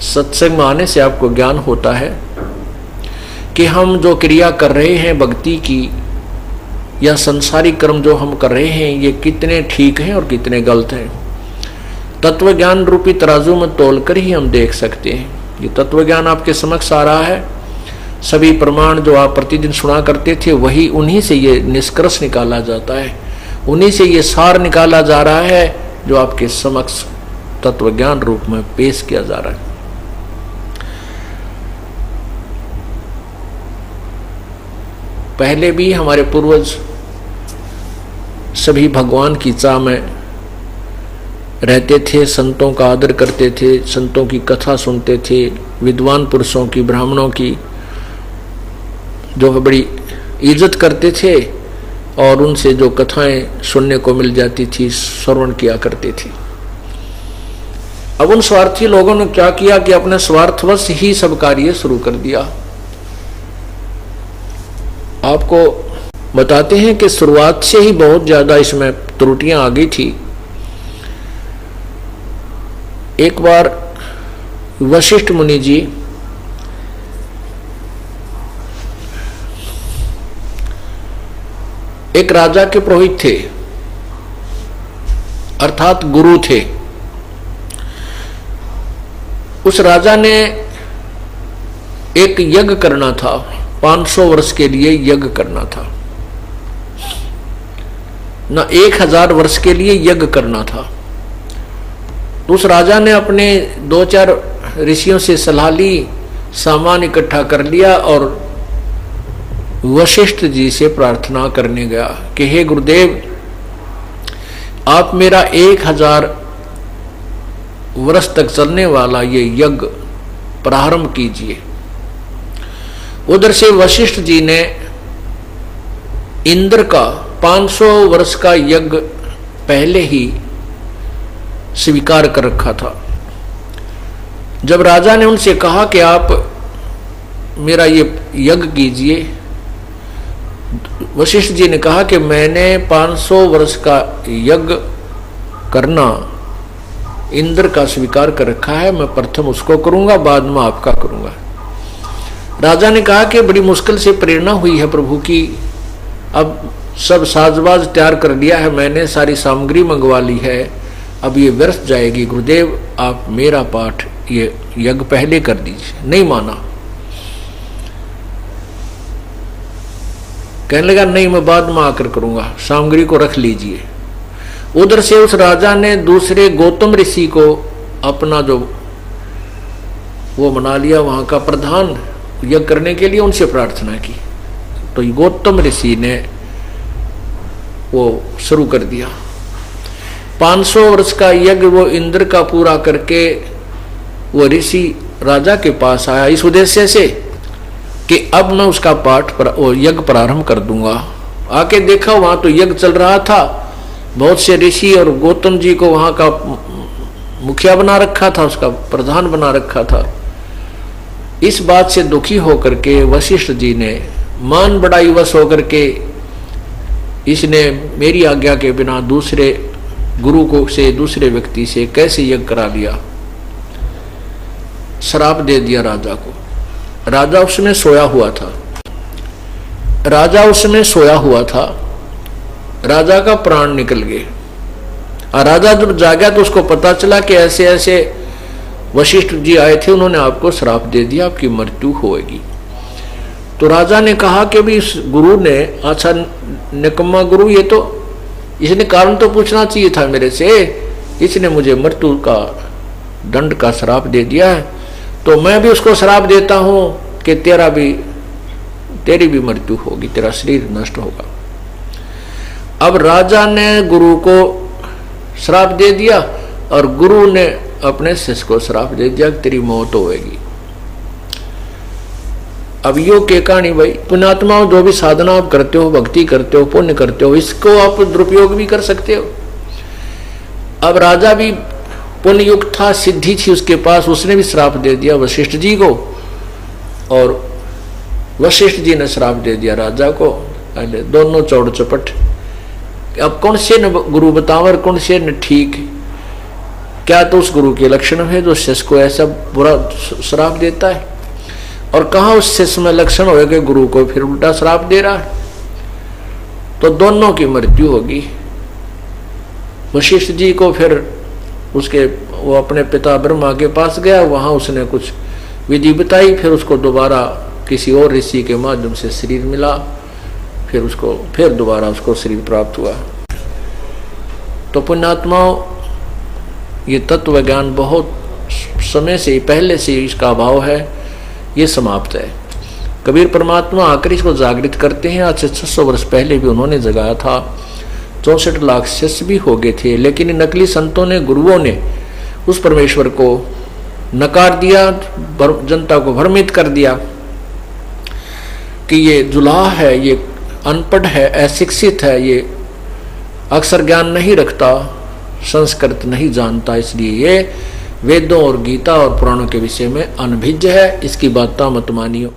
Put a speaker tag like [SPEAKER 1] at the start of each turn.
[SPEAKER 1] सत्संग में आने से आपको ज्ञान होता है कि हम जो क्रिया कर रहे हैं भक्ति की या संसारिक कर्म जो हम कर रहे हैं ये कितने ठीक हैं और कितने गलत हैं। तत्व ज्ञान रूपी तराजू में तोलकर ही हम देख सकते हैं। ये तत्व ज्ञान आपके समक्ष आ रहा है। सभी प्रमाण जो आप प्रतिदिन सुना करते थे वही उन्हीं से ये निष्कर्ष निकाला जाता है, उन्हीं से ये सार निकाला जा रहा है जो आपके समक्ष तत्व ज्ञान रूप में पेश किया जा रहा है। पहले भी हमारे पूर्वज सभी भगवान की चाह में रहते थे, संतों का आदर करते थे, संतों की कथा सुनते थे, विद्वान पुरुषों की, ब्राह्मणों की जो बड़ी इज्जत करते थे और उनसे जो कथाएं सुनने को मिल जाती थी श्रवण किया करते थे। अब उन स्वार्थी लोगों ने क्या किया कि अपने स्वार्थवश ही सब कार्य शुरू कर दिया। आपको बताते हैं कि शुरुआत से ही बहुत ज्यादा इसमें त्रुटियां आ गई थी। एक बार वशिष्ठ मुनि जी एक राजा के पुरोहित थे, अर्थात गुरु थे। उस राजा ने एक यज्ञ करना था, 500 वर्ष के लिए यज्ञ करना था, ना 1000 वर्ष के लिए यज्ञ करना था। तो उस राजा ने अपने 2-4 ऋषियों से सलाह ली, सामान इकट्ठा कर लिया और वशिष्ठ जी से प्रार्थना करने गया कि हे गुरुदेव, आप मेरा 1000 वर्ष तक चलने वाला ये यज्ञ प्रारंभ कीजिए। उधर से वशिष्ठ जी ने इंद्र का 500 वर्ष का यज्ञ पहले ही स्वीकार कर रखा था। जब राजा ने उनसे कहा कि आप मेरा ये यज्ञ कीजिए, वशिष्ठ जी ने कहा कि मैंने 500 वर्ष का यज्ञ करना इंद्र का स्वीकार कर रखा है, मैं प्रथम उसको करूंगा, बाद में आपका करूंगा। राजा ने कहा कि बड़ी मुश्किल से प्रेरणा हुई है प्रभु की, अब सब साजबाज तैयार कर लिया है, मैंने सारी सामग्री मंगवा ली है, अब ये व्यर्थ जाएगी। गुरुदेव आप मेरा पाठ ये यज्ञ पहले कर दीजिए। नहीं माना, कहने लगा नहीं मैं बाद में आकर करूंगा, सामग्री को रख लीजिए। उधर से उस राजा ने दूसरे गौतम ऋषि को अपना जो वो बना लिया, वहां का प्रधान यज्ञ करने के लिए उनसे प्रार्थना की। तो गौतम ऋषि ने वो शुरू कर दिया। 500 वर्ष का यज्ञ वो इंद्र का पूरा करके वो ऋषि राजा के पास आया इस उद्देश्य से कि अब मैं उसका यज्ञ प्रारंभ कर दूंगा। आके देखा वहां तो यज्ञ चल रहा था, बहुत से ऋषि और गौतम जी को वहां का मुखिया बना रखा था, उसका प्रधान बना रखा था। इस बात से दुखी होकर के वशिष्ठ जी ने मान बढ़ाई वश होकर के इसने मेरी आज्ञा के बिना दूसरे गुरु को से दूसरे व्यक्ति से कैसे यज्ञ करा लिया, श्राप दे दिया राजा को। राजा उसमें सोया हुआ था, राजा का प्राण निकल गए। और राजा जब जागा तो उसको पता चला कि ऐसे ऐसे वशिष्ठ जी आए थे, उन्होंने आपको श्राप दे दिया, आपकी मृत्यु होगी। तो राजा ने कहा कि भी इस गुरु ने, अच्छा निकम्मा गुरु, ये तो इसने कारण तो पूछना चाहिए था मेरे से, इसने मुझे मृत्यु का दंड का श्राप दे दिया है, तो मैं भी उसको श्राप देता हूं कि तेरी भी मृत्यु होगी, तेरा शरीर नष्ट होगा। अब राजा ने गुरु को श्राप दे दिया और गुरु ने अपने शिष्य को श्राप दे दिया कि तेरी मौत होगी। अब यो के कहानी भाई, पुण्यात्मा जो भी साधना आप करते हो, भक्ति करते हो, पुण्य करते हो, इसको आप दुरुपयोग भी कर सकते हो। अब राजा भी पुण्य युक्त था, सिद्धि थी उसके पास, उसने भी श्राप दे दिया वशिष्ठ जी को, और वशिष्ठ जी ने श्राप दे दिया राजा को। दोनों चौड़ चपट। अब कौन से न गुरु बताओ और कौन से न ठीक, क्या तो उस गुरु के लक्षण है जो शिष्य को ऐसा बुरा श्राप देता है, और कहाँ उस शिष्य में लक्षण होगा कि गुरु को फिर उल्टा श्राप दे रहा है। तो दोनों की मृत्यु होगी। वशिष्ठ जी को फिर उसके वो अपने पिता ब्रह्मा के पास गया, वहां उसने कुछ विधि बताई, फिर उसको दोबारा किसी और ऋषि के माध्यम से शरीर मिला, फिर दोबारा उसको शरीर प्राप्त हुआ। तो पुण्यात्माओं, ये तत्व ज्ञान बहुत समय से पहले से इसका अभाव है, ये समाप्त है। कबीर परमात्मा आकर इसको जागृत करते हैं। आज से 600 वर्ष पहले भी उन्होंने जगाया था। 64 लाख शिष्य भी हो गए थे, लेकिन नकली संतों ने, गुरुओं ने उस परमेश्वर को नकार दिया, जनता को भ्रमित कर दिया कि ये जुलाह है, ये अनपढ़ है, अशिक्षित है, ये अक्षर ज्ञान नहीं रखता, संस्कृत नहीं जानता, इसलिए ये वेदों और गीता और पुराणों के विषय में अनभिज्ञ है, इसकी बात मत मानियो।